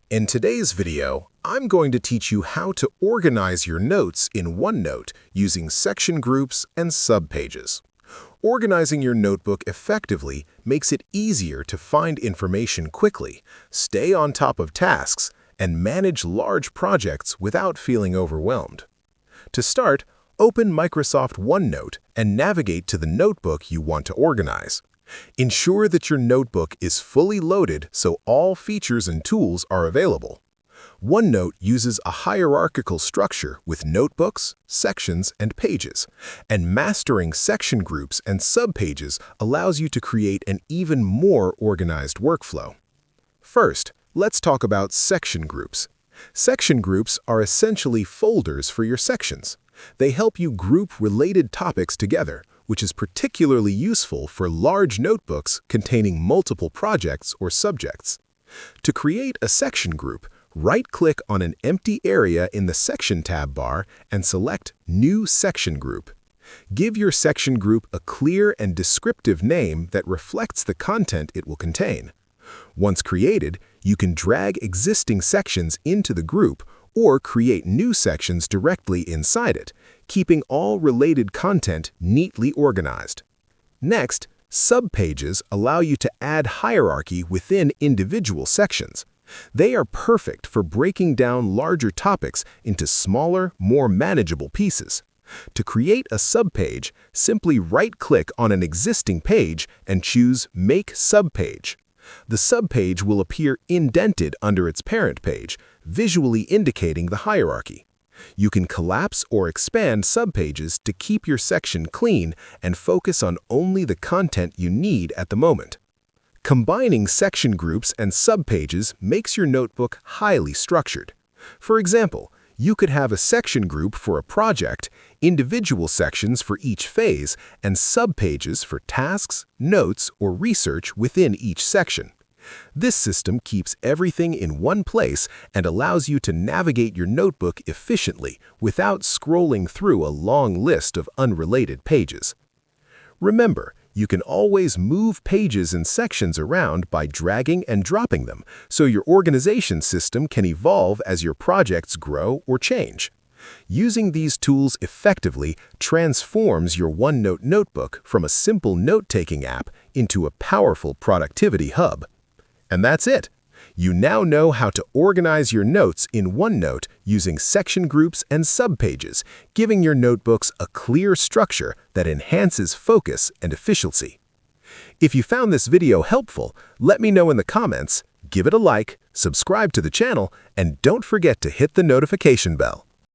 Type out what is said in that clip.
In today's video, I'm going to teach you how to organize your notes in OneNote using section groups and subpages. Organizing your notebook effectively makes it easier to find information quickly, stay on top of tasks, and manage large projects without feeling overwhelmed. To start, open Microsoft OneNote and navigate to the notebook you want to organize. Ensure that your notebook is fully loaded so all features and tools are available. OneNote uses a hierarchical structure with notebooks, sections, and pages, and mastering section groups and subpages allows you to create an even more organized workflow. First, let's talk about section groups. Section groups are essentially folders for your sections. They help you group related topics together, which is particularly useful for large notebooks containing multiple projects or subjects. To create a section group, right-click on an empty area in the Section tab bar and select New Section Group. Give your section group a clear and descriptive name that reflects the content it will contain. Once created, you can drag existing sections into the group or create new sections directly inside it, keeping all related content neatly organized. Next, subpages allow you to add hierarchy within individual sections. They are perfect for breaking down larger topics into smaller, more manageable pieces. To create a subpage, simply right-click on an existing page and choose Make Subpage. The subpage will appear indented under its parent page, visually indicating the hierarchy. You can collapse or expand subpages to keep your section clean and focus on only the content you need at the moment. Combining section groups and subpages makes your notebook highly structured. For example, you could have a section group for a project, individual sections for each phase, and subpages for tasks, notes, or research within each section. This system keeps everything in one place and allows you to navigate your notebook efficiently without scrolling through a long list of unrelated pages. Remember, you can always move pages and sections around by dragging and dropping them, so your organization system can evolve as your projects grow or change. Using these tools effectively transforms your OneNote notebook from a simple note-taking app into a powerful productivity hub. And that's it. You now know how to organize your notes in OneNote using section groups and subpages, giving your notebooks a clear structure that enhances focus and efficiency. If you found this video helpful, let me know in the comments, give it a like, subscribe to the channel, and don't forget to hit the notification bell.